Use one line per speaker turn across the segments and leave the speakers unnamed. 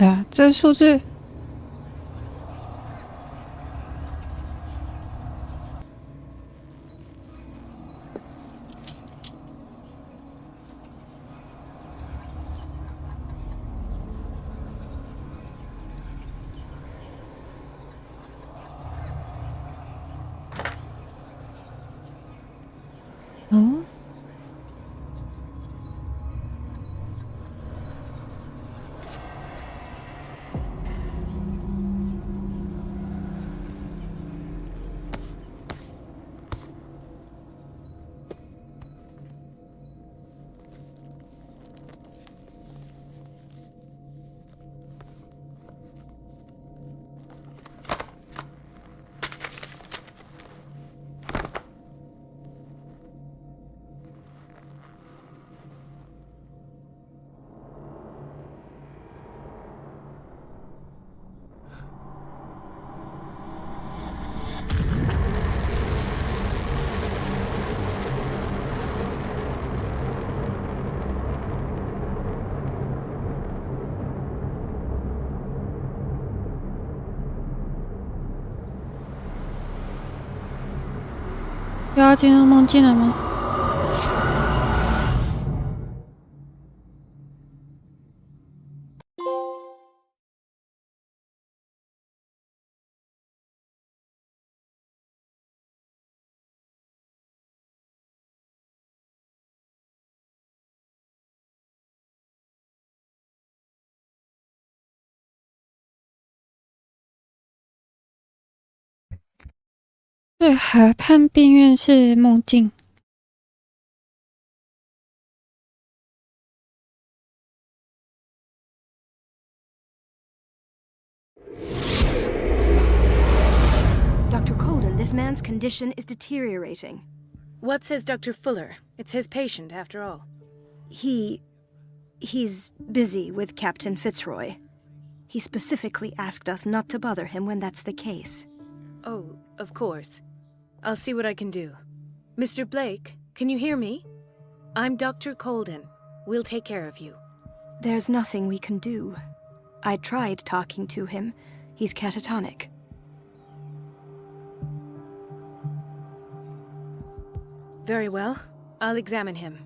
的啊？这数字嗯，又要进入梦境了吗？对，河畔病院是梦境。
Dr. Colden, this man's condition is deteriorating.
What says Dr. Fuller? It's his patient, after all.
He's busy with Captain Fitzroy. He specifically asked us not to bother him when that's the case.
Oh, of course. I'll see what I can do. Mr. Blake, can you hear me? I'm Dr. Colden. We'll take care of you.
There's nothing we can do. I tried talking to him. He's catatonic.
Very well. I'll examine him.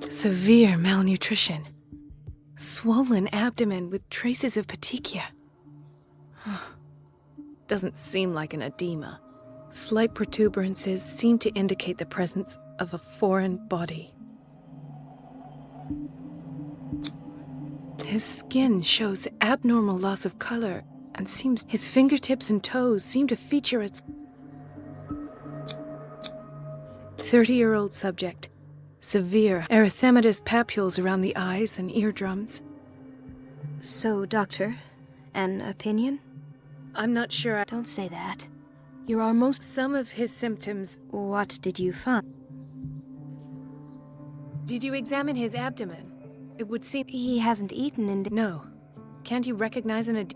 Severe malnutrition. Swollen abdomen with traces of petechia. Doesn't seem like an edema. Slight protuberances seem to indicate the presence of a foreign body. His skin shows abnormal loss of color and seems his fingertips and toes seem to feature its 30-year-old subject. Severe erythematous papules around the eyes and eardrums.
So, Doctor, an opinion?
I'm not sure.
Don't say that. You're our most...
Some of his symptoms.
What did you find?
Did you examine his abdomen? It would seem...
He hasn't eaten in...
No. Can't you recognize an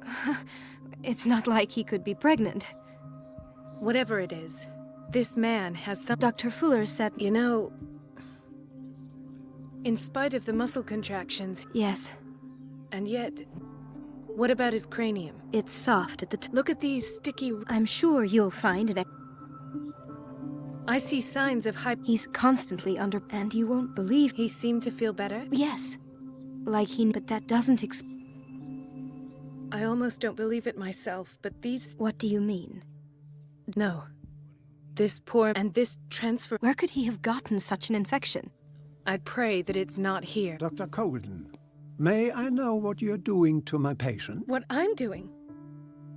It's not like he could be pregnant.
Whatever it is, this man has some...
Dr. Fuller said...
You know... In spite of the muscle contractions...
Yes.
And yet... What about his cranium?
It's soft at the
Look at these sticky...
I'm sure you'll find it.
I see signs of
He's constantly under... And you won't believe...
He seemed to feel better?
Yes. Like he... But that doesn't
I almost don't believe it myself, but these...
What do you mean?
No. This poor... And this transfer...
Where could he have gotten such an infection?
I pray that it's not here.
Dr. Colden, may I know what you're doing to my patient?
What I'm doing?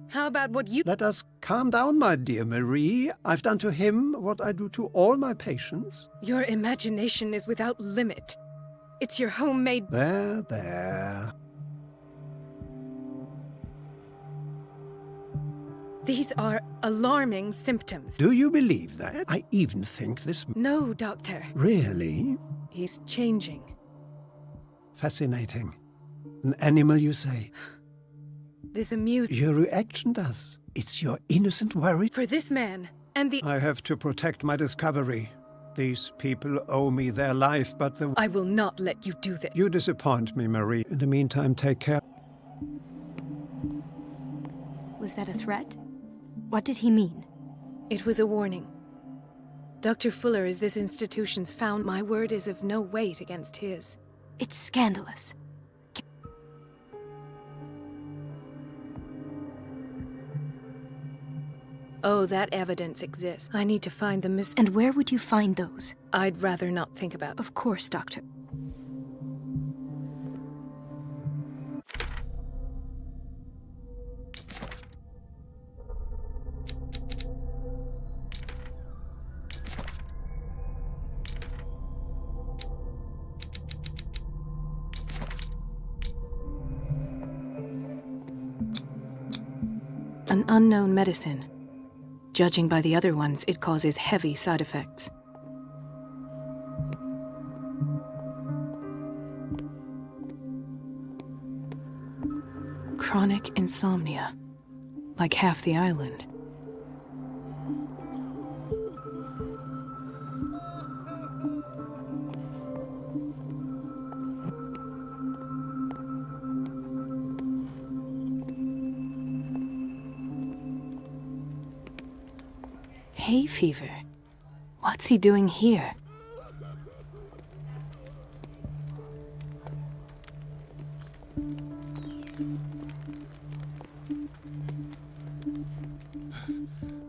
How about what you...
Let us calm down, my dear Marie. I've done to him what I do to all my patients.
Your imagination is without limit. It's your homemade...
There.
These are alarming symptoms.
Do you believe that? I even think this...
No, Doctor.
Really?
He's changing.
Fascinating. An animal, you say?
This amused...
Your reaction does. It's your innocent worry.
For this man, and the...
I have to protect my discovery. These people owe me their life, but
I will not let you do this.
You disappoint me, Marie. In the meantime, take care.
Was that a threat? What did he mean?
It was a warning. Dr. Fuller is this institution's found. My word is of no weight against his.
It's scandalous.
Oh, that evidence exists. I need to find the
And where would you find those?
I'd rather not think about.
Of course, Doctor.
An unknown medicine. Judging by the other ones, it causes heavy side effects. Chronic insomnia. Like half the island. Hay fever. What's he doing here?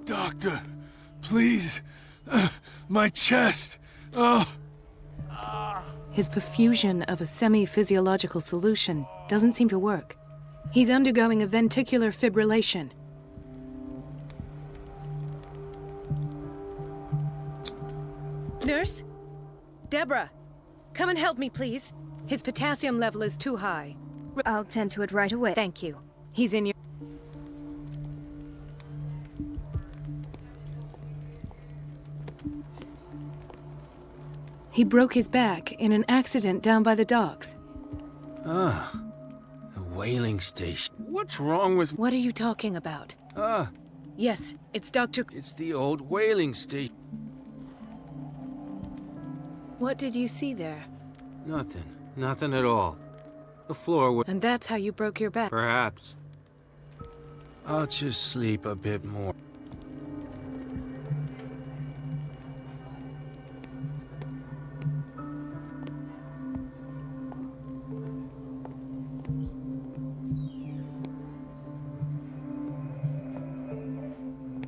Doctor, please. My chest.
His perfusion of a semi-physiological solution doesn't seem to work. He's undergoing a ventricular fibrillation. Nurse? Deborah, come and help me, please. His potassium level is too high.
I'll tend to it right away.
Thank you. He's in your... He broke his back in an accident down by the docks.
The whaling station. What's wrong with...
What are you talking about? Yes, it's Dr.
It's the old whaling station.
What did you see there?
Nothing. Nothing at all. The floor was...
And that's how you broke your back?
Perhaps. I'll just sleep a bit more.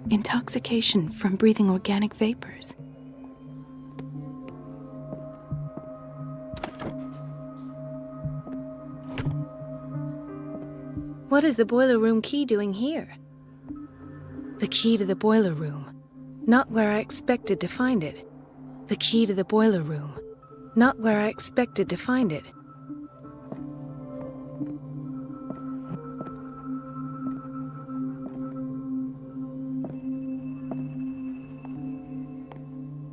Intoxication from breathing organic vapors. What is the boiler room key doing here? The key to the boiler room. Not where I expected to find it. The key to the boiler room. Not where I expected to find it.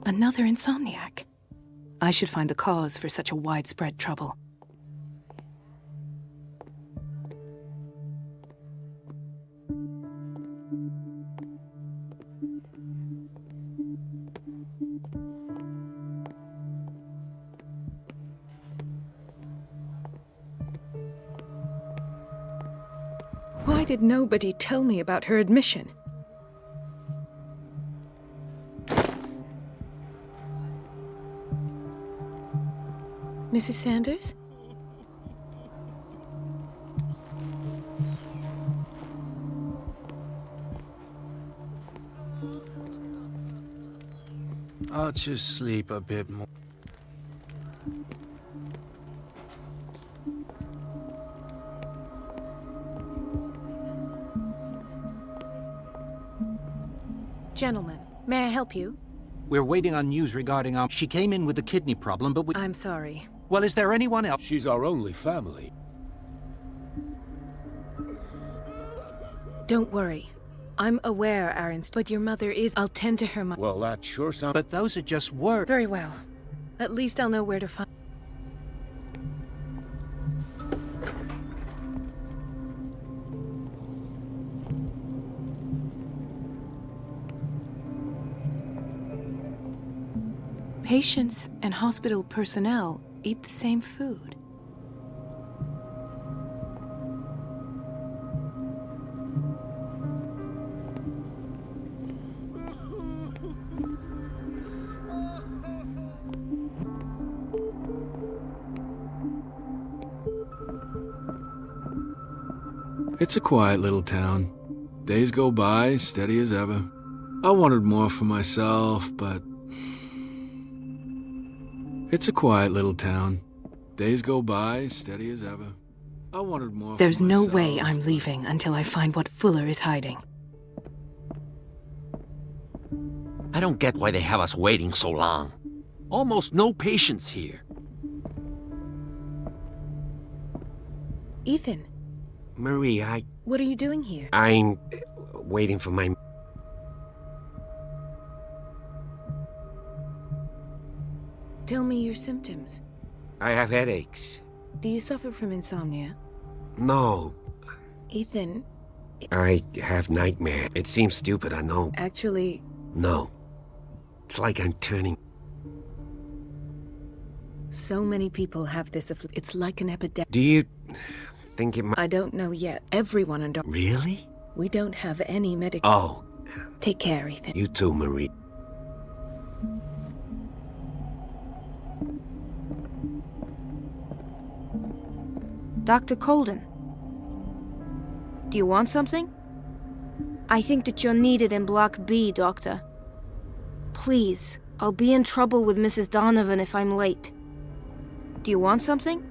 Another insomniac. I should find the cause for such a widespread trouble. Why did nobody tell me about her admission? Mrs. Sanders?
I'll just sleep a bit more.
Gentlemen, may I help you?
We're waiting on news regarding She came in with a kidney problem, but
I'm sorry.
Well, is there anyone else?
She's our only family.
Don't worry. I'm aware, but your mother is... I'll tend to her...
Well, that sure sounds...
But those are just words.
Very well. At least I'll know where to find... Patients and hospital personnel eat the same food.
It's a quiet little town. Days go by, steady as ever. I wanted more for myself, but... It's a quiet little town. Days go by, steady as ever. I wanted more for myself.
There's no way I'm leaving until I find what Fuller is hiding.
I don't get why they have us waiting so long. Almost no patients here.
Ethan,
Marie,
what are you doing here?
I'm waiting for my...
Tell me your symptoms.
I have headaches.
Do you suffer from insomnia?
No,
Ethan,
I have nightmare. It seems stupid, I know.
actually,
No. It's like I'm turning...
so many people have this it's like an epidemic.
Do you think it might...
I don't know yet. Everyone under...
Really?
We don't have any medical...
Oh,
Take care, Ethan.
you too, Marie.
Dr. Colden. Do you want something? I think that you're needed in Block B, Doctor. Please, I'll be in trouble with Mrs. Donovan if I'm late. Do you want something?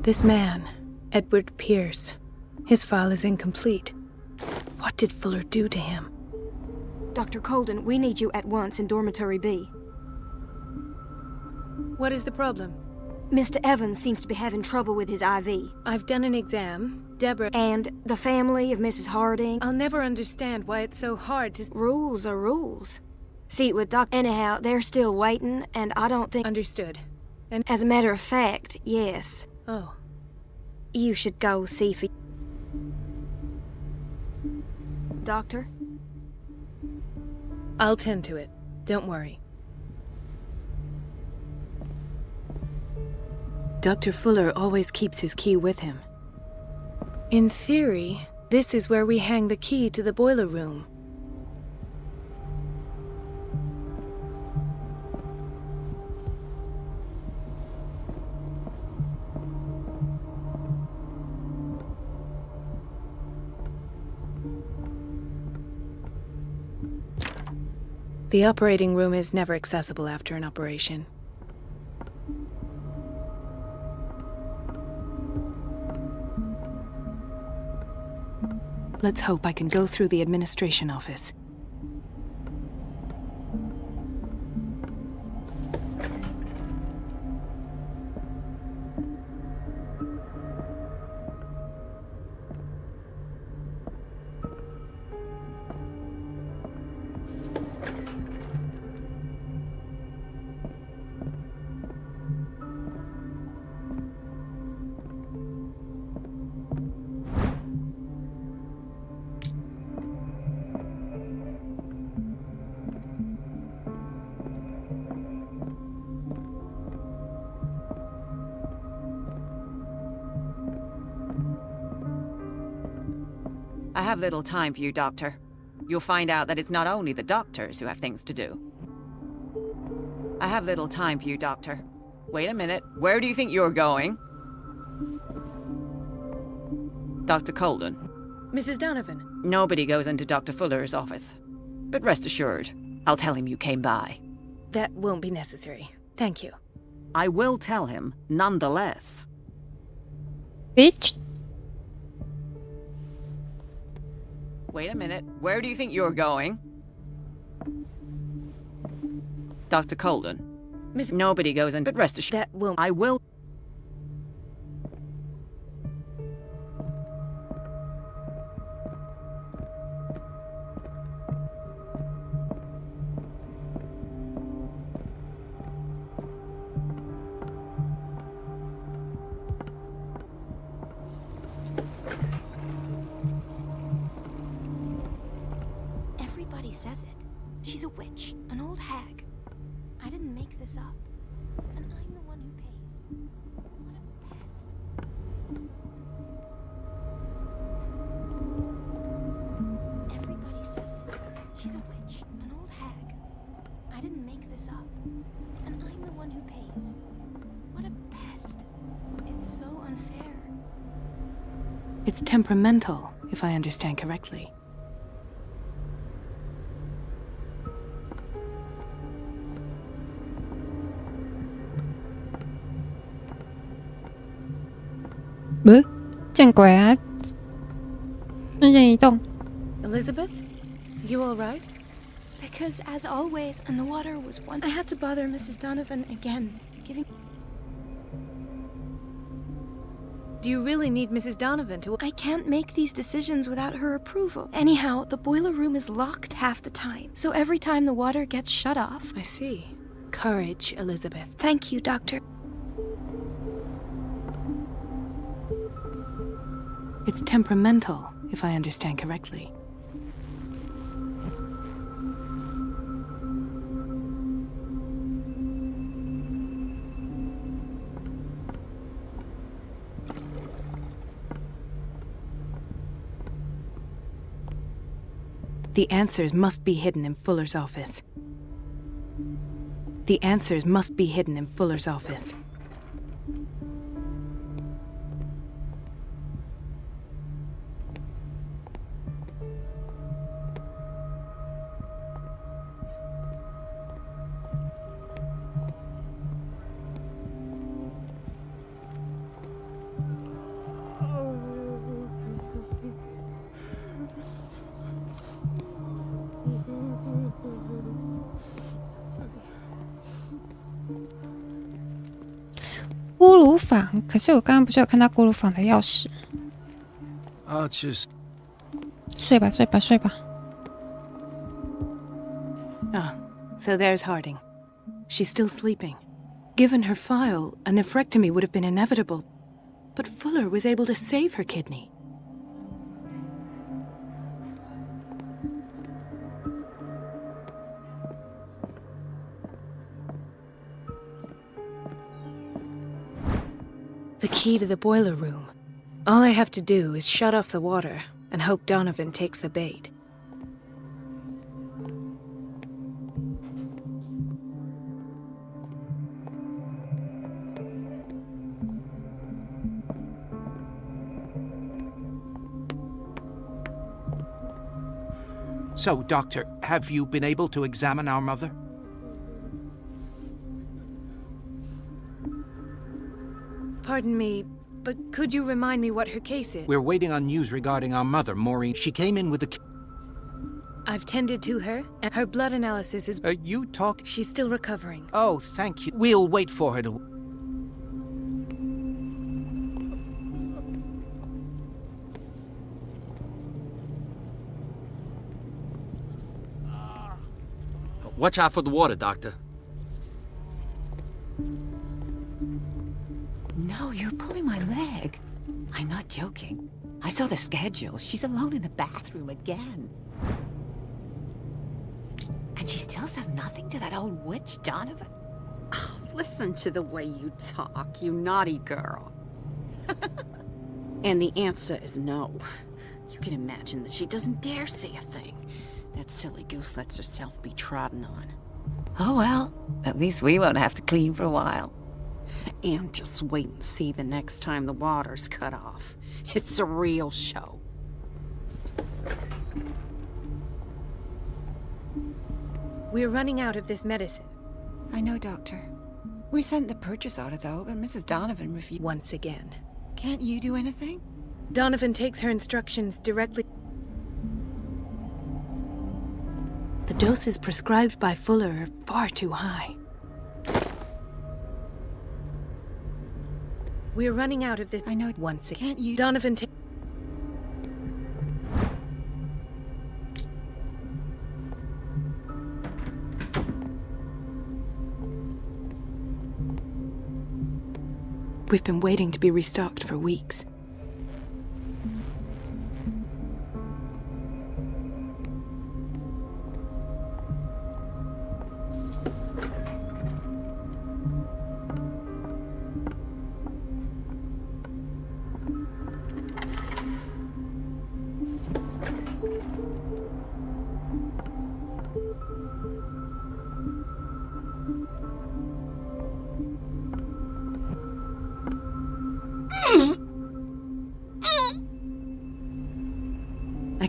This man, Edward Pierce, his file is incomplete. What did Fuller do to him?
Dr. Colden, we need you at once in Dormitory B.
What is the problem?
Mr. Evans seems to be having trouble with his IV.
I've done an exam. Deborah...
And the family of Mrs. Harding.
I'll never understand why it's so hard to...
Rules are rules. See, with Doc... Anyhow, they're still waiting, and I don't think...
Understood. And...
As a matter of fact, yes.
Oh.
You should go see for... Doctor?
I'll tend to it. Don't worry. Dr. Fuller always keeps his key with him. In theory, this is where we hang the key to the boiler room. The operating room is never accessible after an operation. Let's hope I can go through the administration office.
I have little time for you, Doctor. You'll find out that it's not only the doctors who have things to do. I have little time for you, Doctor. Wait a minute. Where do you think you're going? Dr. Colden.
Mrs. Donovan.
Nobody goes into Dr. Fuller's office. But rest assured, I'll tell him you came by.
That won't be necessary. Thank you.
I will tell him, nonetheless.
Bitch.
Wait a minute. Where do you think you're going? Dr. Colden. Nobody goes in, but rest assured.
That won't...
I will...
says it. She's a witch, an old hag. I didn't make this up. And I'm the one who pays. What a pest. It's so unfair. Everybody says it. She's a witch, an old hag. I didn't make this up. And I'm the one who pays. What a pest. It's so unfair.
It's temperamental, if I understand correctly.
不，见鬼啊！瞬间移动。
Elizabeth? You all right?
Because, as always, and the water was one. I had to bother Mrs. Donovan again, giving.
Do you really need Mrs. Donovan to...
I can't make these decisions without her approval. Anyhow, the boiler room is locked half the time, so every time the water gets shut off.
I see. Courage, Elizabeth.
Thank you, Doctor.
It's temperamental, if I understand correctly. The answers must be hidden in Fuller's office. The answers must be hidden in Fuller's office.
锅炉房，可是我刚刚不是有看到锅炉房的钥匙？
I'll just...
睡吧，睡吧，睡吧。
Ah, so there's Harding. She's still sleeping. Given her file, a nephrectomy would have been inevitable. But Fuller was able to save her kidney. The key to the boiler room. All I have to do is shut off the water and hope Donovan takes the bait.
So, Doctor, have you been able to examine our mother?
Pardon me, but could you remind me what her case is?
We're waiting on news regarding our mother, Maureen. She came in with the...
I've tended to her, and her blood analysis is...
you talk...
She's still recovering.
Oh, thank you. We'll wait for her to...
Watch out for the water, Doctor.
No, you're pulling my leg. I'm not joking. I saw the schedule. She's alone in the bathroom again. And she still says nothing to that old witch, Donovan?
Oh, listen to the way you talk, you naughty girl. And the answer is no. You can imagine that she doesn't dare say a thing. That silly goose lets herself be trodden on.
Oh well, at least we won't have to clean for a while.
And just wait and see the next time the water's cut off. It's a real show.
We're running out of this medicine.
I know, Doctor. We sent the purchase order, though, and Mrs. Donovan refused.
Once again.
Can't you do anything?
Donovan takes her instructions directly. The doses prescribed by Fuller are far too high. We're running out of this.
I know.
Once again.
Can't you?
Donovan We've been waiting to be restocked for weeks.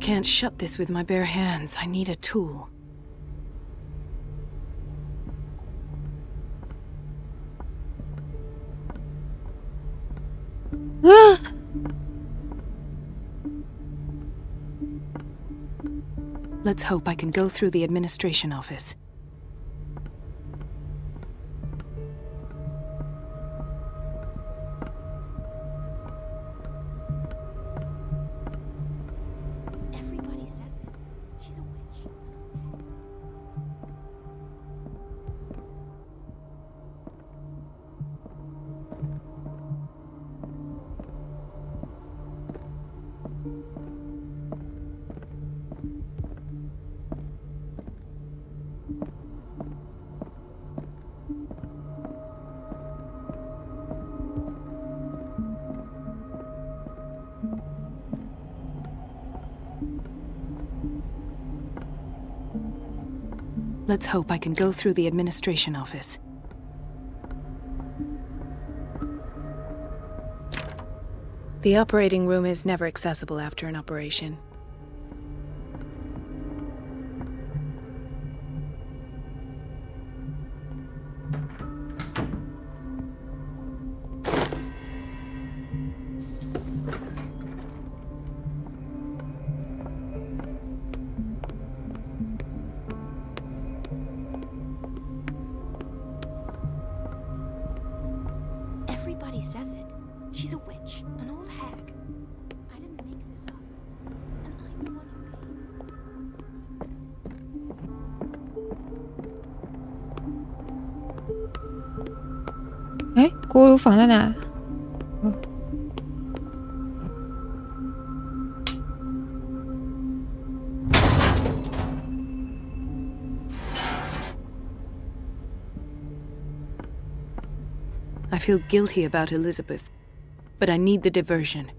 can't shut this with my bare hands. I need a tool. Let's hope I can go through the administration office.
Everybody says it. She's a witch.
Let's hope I can go through the administration office. The operating room is never accessible after an operation.
Everybody says it. She's a witch, an old hag. I didn't make this up. And I'm the one who pays.
哎，锅炉房在哪？哦
I feel guilty about Elizabeth, but I need the diversion.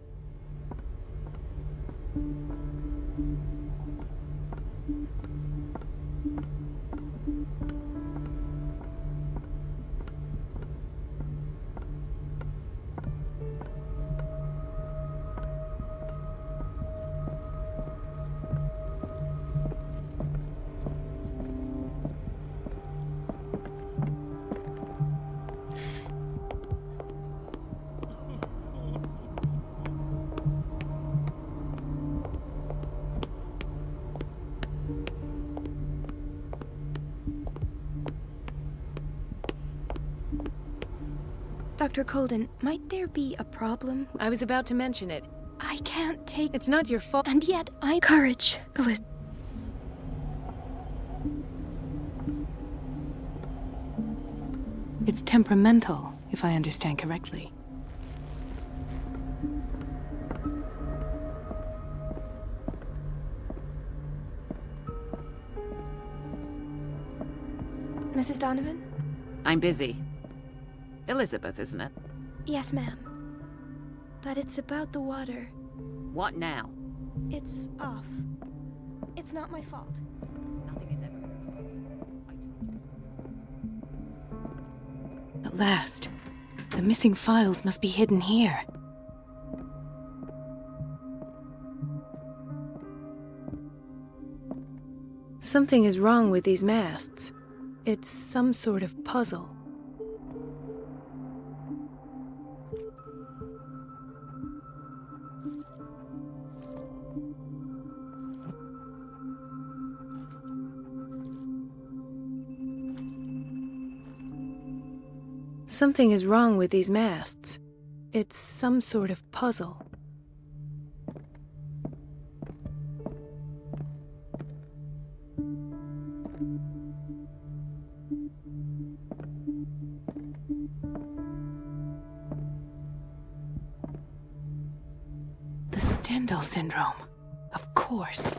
Dr. Colden, might there be a problem?
I was about to mention it.
I can't take...
It's not your fault.
And yet, I... Courage, Elizabeth.
It's temperamental, if I understand correctly.
Mrs. Donovan?
I'm busy. Elizabeth, isn't it?
Yes, ma'am. But it's about the water.
What now?
It's off. It's not my fault.
Nothing is ever your fault. I told you.
At last. The missing files must be hidden here. Something is wrong with these masts. It's some sort of puzzle. Something is wrong with these masts. It's some sort of puzzle. The Stendhal syndrome. Of course.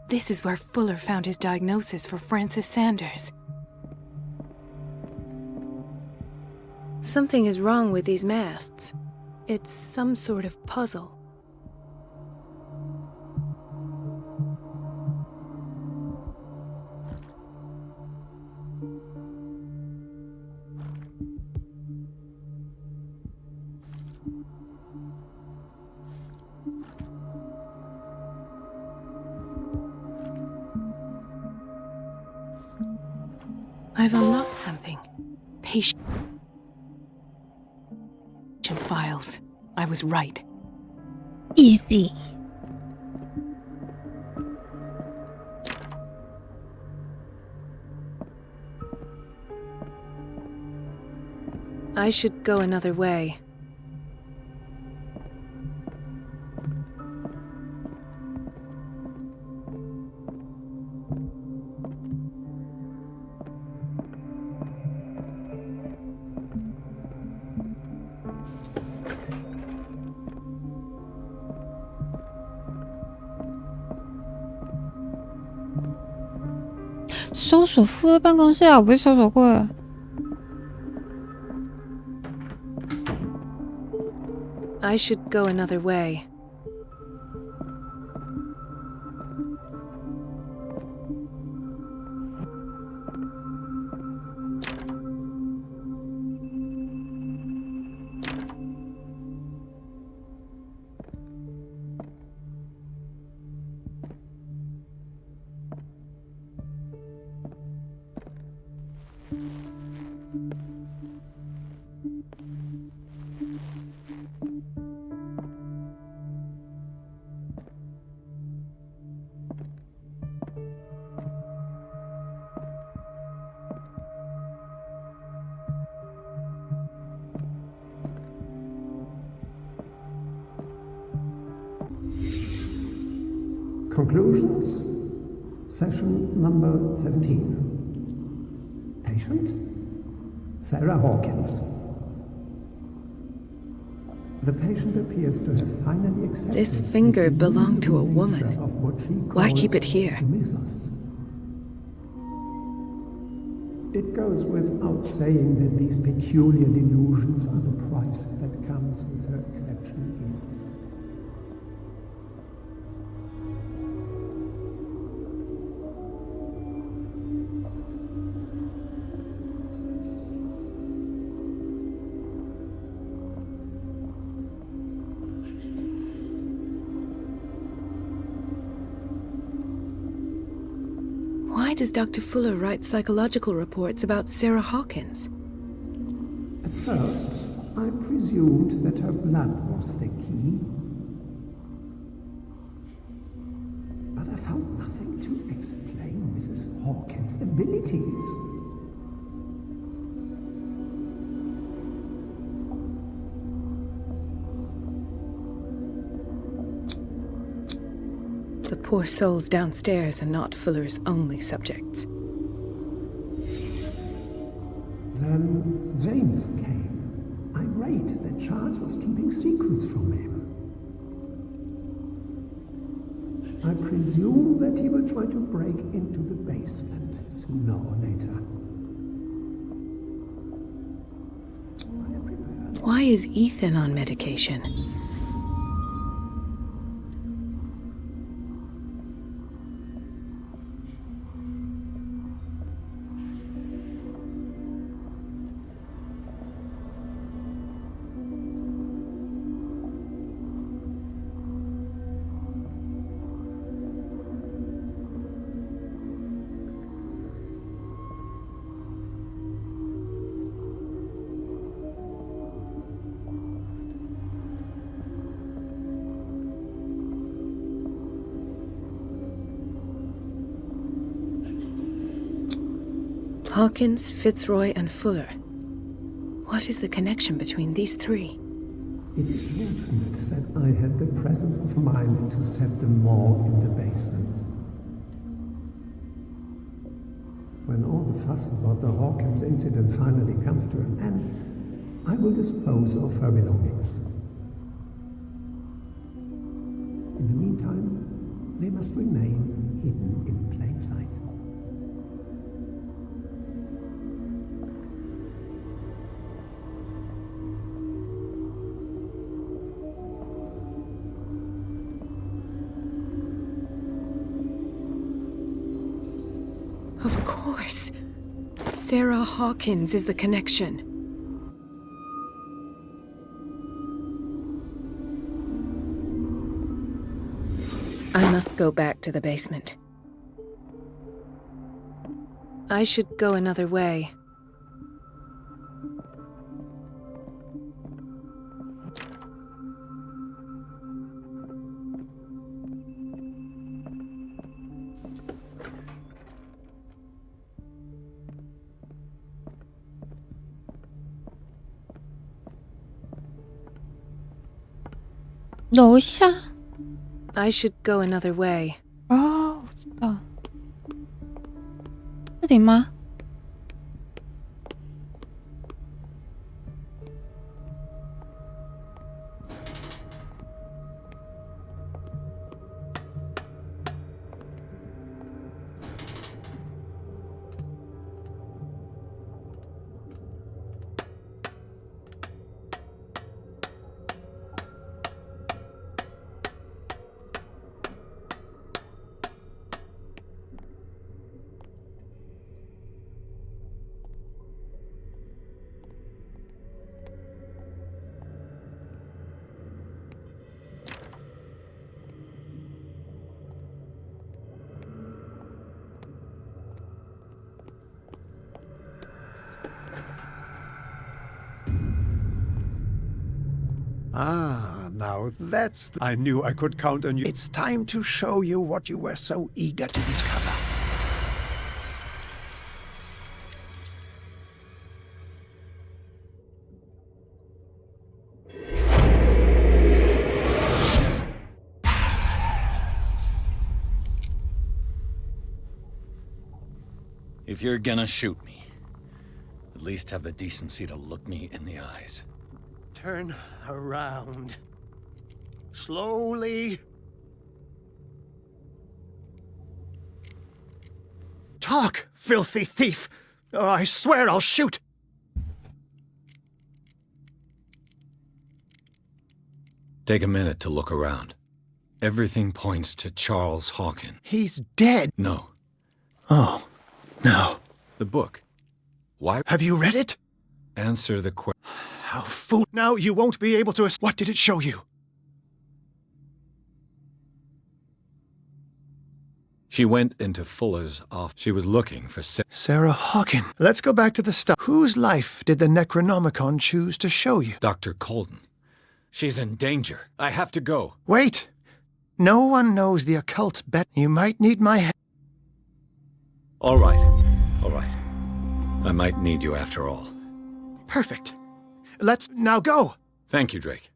This is where Fuller found his diagnosis for Francis Sanders. Something is wrong with these masts. It's some sort of puzzle. I've unlocked something. Patient files. I was right.
Easy.
I should go another way.
搜索夫的办公室啊，我不是搜索过了。
I should go another way.
Conclusions, session number 17. Patient, Sarah Hawkins. The patient appears to have finally accepted
This finger
the
belonged to a
invisible
woman.
nature of what she
Why keep
calls
it here?
the mythos. It goes without saying that these peculiar delusions are the price that comes with her exceptional gifts.
Why does Dr. Fuller write psychological reports about Sarah Hawkins?
At first, I presumed that her blood was the key. But I found nothing to explain Mrs. Hawkins' abilities.
The poor souls downstairs are not Fuller's only subjects.
Then James came, irate that Charles was keeping secrets from him. I presume that he will try to break into the basement sooner or later. I am prepared.
Why is Ethan on medication? Hawkins, Fitzroy, and Fuller. What is the connection between these three?
It is fortunate that I had the presence of mind to set the morgue in the basement. When all the fuss about the Hawkins incident finally comes to an end, I will dispose of her belongings. In the meantime, they must remain hidden in plain sight.
Of course. Sarah Hawkins is the connection. I must go back to the basement. I should go another way.
楼下
I should go another way.
哦，我知道，这里吗？Ah,
now that's... I knew I could count on you. It's time to show you what you were so eager to discover.
If you're gonna shoot me, at least have the decency to look me in the eyes.
Turn around. Slowly. Talk, filthy thief! Or I swear I'll shoot!
Take a minute to look around. Everything points to Charles Hawken.
He's dead!
No.
Oh, no.
The book. Why?
Have you read it?
Answer the question.
How fool! Now you won't be able to... What did it show you?
She went into Fuller's office. She was looking for
Sarah Hawken. Let's go back to the stuff. Whose life did the Necronomicon choose to show you?
Dr. Colden. She's in danger. I have to go.
Wait! No one knows the occult better. You might need my help.
All right. All right. I might need you after all.
Perfect. Let's now go!
Thank you, Drake.